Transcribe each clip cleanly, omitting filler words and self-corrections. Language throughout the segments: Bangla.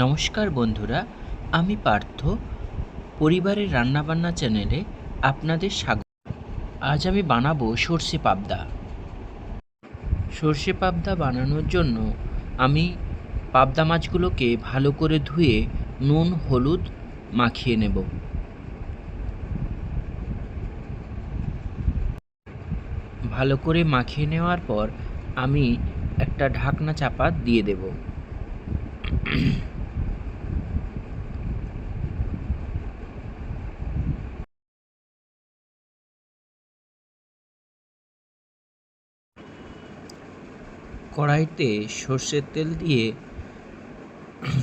নমস্কার বন্ধুরা, আমি পার্থ। পরিবারের রান্নাবান্না চ্যানেলে আপনাদের স্বাগত। আজ আমি বানাবো সর্ষে পাবদা। সর্ষে পাবদা বানানোর জন্য আমি পাবদা মাছগুলোকে ভালো করে ধুয়ে নুন হলুদ মাখিয়ে নেব। ভালো করে মাখিয়ে নেওয়ার পর আমি একটা ঢাকনা চাপা দিয়ে দেব। কড়াইতে সর্ষের তেল দিয়ে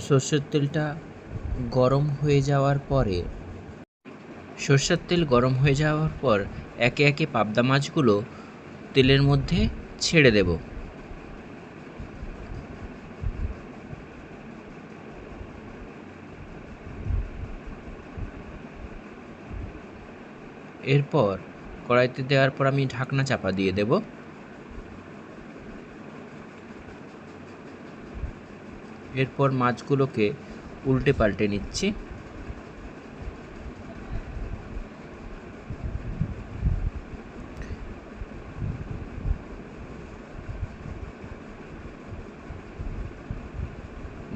সর্ষের তেলটা গরম হয়ে যাওয়ার পর একে একে পাবদা মাছগুলো তেলের মধ্যে ছেড়ে দেব। এরপর কড়াইতে দেওয়ার পর আমি ঢাকনা চাপা দিয়ে দেব। এরপর মাছগুলোকে উল্টে পাল্টে নিচ্ছি।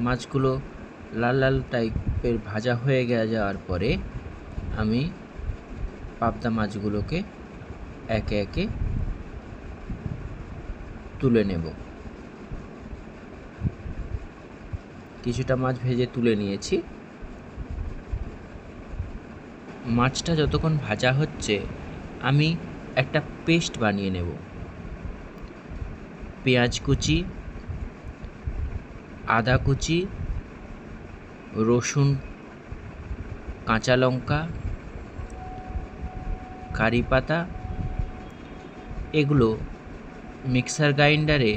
মাছগুলো লাল লাল টাইপের ভাজা হয়ে যাওয়ার পরে আমি পাবদা মাছগুলোকে একে একে তুলে নেব। কিছুটা মাছ ভেজে তুলে নিয়েছি। মাছটা যতক্ষণ ভাজা হচ্ছে আমি একটা পেস্ট বানিয়ে নেব। পেঁয়াজ কুচি, আদা কুচি, রসুন, কাঁচা লঙ্কা, কারি পাতা এগুলো মিক্সার গ্রাইন্ডারে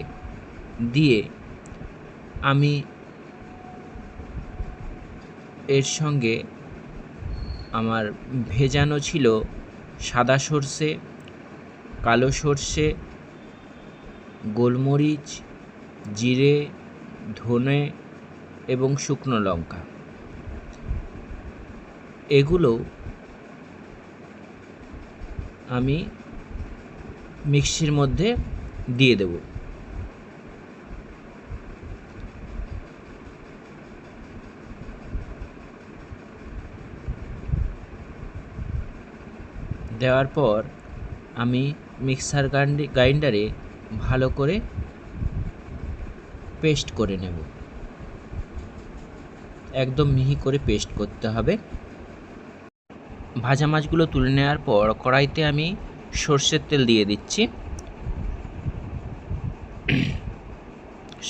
দিয়ে আমি এর সঙ্গে আমার ভেজানো ছিল সাদা সর্ষে, কালো সর্ষে, গোলমরিচ, জিরে, ধনে এবং শুকনো লঙ্কা, এগুলো আমি মিক্সির মধ্যে দিয়ে দেব। দেওয়ার পর আমি মিক্সার গ্রাইন্ডারে ভালো করে পেস্ট করে নেব। একদম মিহি করে পেস্ট করতে হবে। ভাজা মাছগুলো তুলে নেওয়ার পর কড়াইতে আমি সর্ষের তেল দিয়ে দিচ্ছি।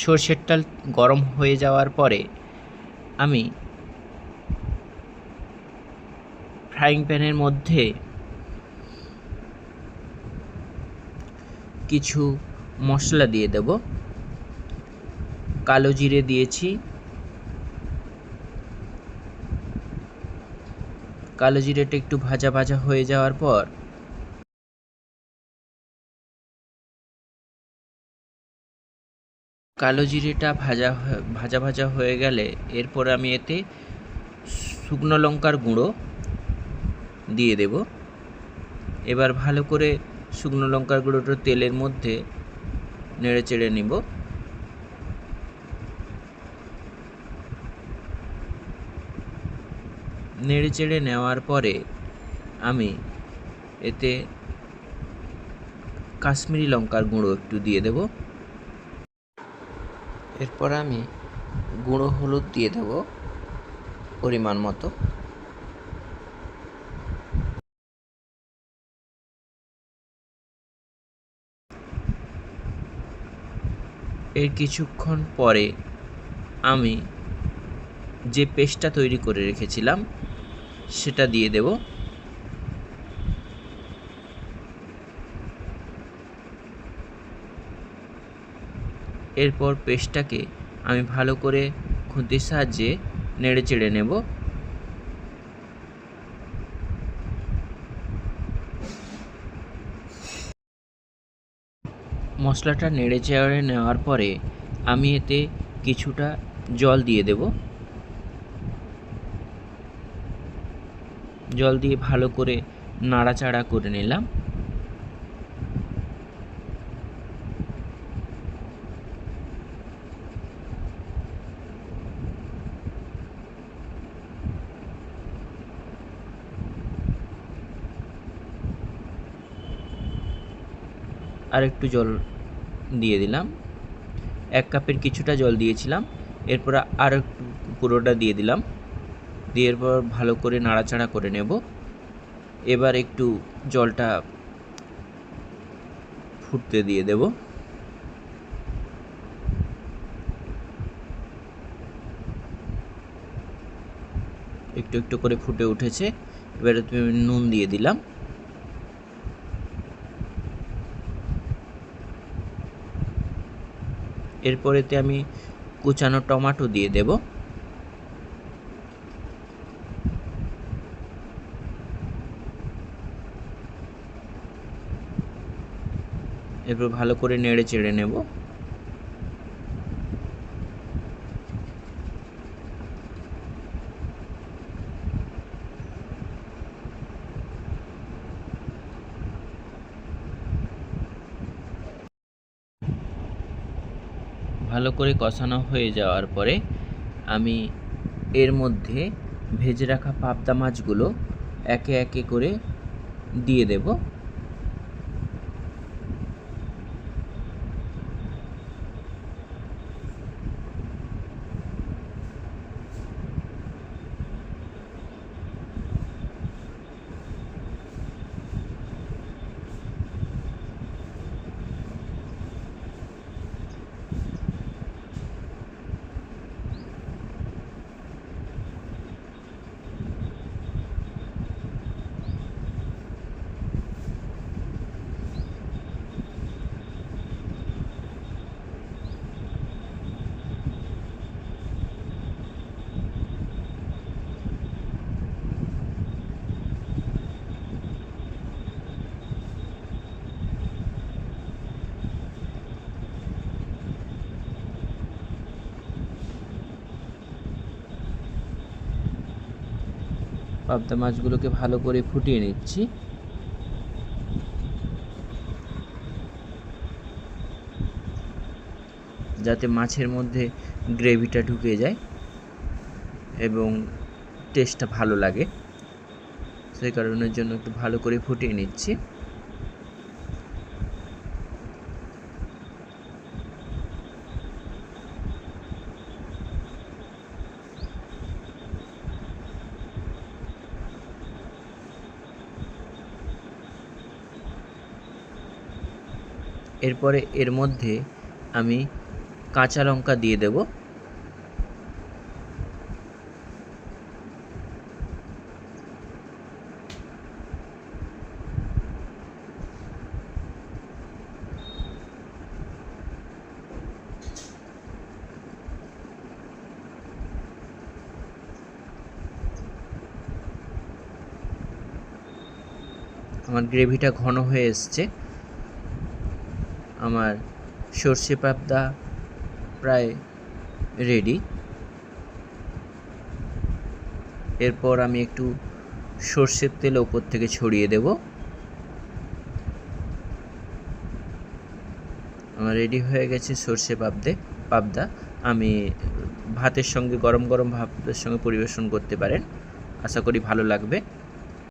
সর্ষের তেল গরম হয়ে যাওয়ার পরে আমি ফ্রাইং প্যানের মধ্যে কিছু মশলা দিয়ে দেব। কালো জিরে দিয়েছি। কালো জিরেটা একটু ভাজা ভাজা হয়ে যাওয়ার পর কালো জিরেটা ভাজা ভাজা হয়ে গেলে এরপর আমি এতে শুকনো লঙ্কার গুঁড়ো দিয়ে দেব। এবার ভালো করে শুকনো লঙ্কার গুঁড়োটা তেলের মধ্যে নেড়ে চেড়ে নিব। নেড়ে চেড়ে নেওয়ার পরে আমি এতে কাশ্মীরি লঙ্কার গুঁড়ো একটু দিয়ে দেব। এরপর আমি গুঁড়ো হলুদ দিয়ে দেব পরিমাণ মতো। এর কিছুক্ষণ পরে আমি যে পেস্টটা তৈরি করে রেখেছিলাম সেটা দিয়ে দেব। এরপর পেস্টটাকে আমি ভালো করে খুন্তির সাহায্যে নেড়ে চেড়ে নেব। মশলাটা নেড়ে চেড়ে নেওয়ার পরে আমি এতে কিছুটা জল দিয়ে দেব। জল দিয়ে ভালো করে নাড়াচাড়া করে নিলাম। আর একটু জল দিয়ে দিলাম। 1 কাপের কিছুটা জল দিয়েছিলাম, এরপর আর একটু পুরোটা দিয়ে দিলাম। দিয়ে এরপর ভালো করে নাড়াচাড়া করে নেব। এবার একটু জলটা ফুটতে দিয়ে দেব। একটু একটু করে ফুটে উঠেছে। এবারে নুন দিয়ে দিলাম। এরপরেতে আমি কুচানো টমেটো দিয়ে দেব। এরপর ভালো করে নেড়ে চেড়ে নেব। ভালো করে কষানো হয়ে যাওয়ার পরে আমি এর মধ্যে ভেজে রাখা পাবদা মাছগুলো একে একে করে দিয়ে দেব। পাবদা মাছগুলোকে ভালো করে ফুটিয়ে নিচ্ছি। যাতে মাছের মধ্যে গ্রেভিটা ঢুকে যায় এবং টেস্টটা ভালো লাগে, সেই কারণের জন্য একটু ভালো করে ফুটিয়ে নিচ্ছি। এরপরে এর মধ্যে আমি কাঁচা লঙ্কা দিয়ে দেব। আমার গ্রেভিটা ঘন হয়ে এসছে। আমার সর্ষে পাবদা প্রায় রেডি। এরপর আমি একটু সর্ষের তেল ওপর থেকে ছড়িয়ে দেব। আমার রেডি হয়ে গেছে সর্ষে পাবদা। আমি ভাতের সঙ্গে, গরম গরম ভাতের সঙ্গে পরিবেশন করতে পারেন। আশা করি ভালো লাগবে।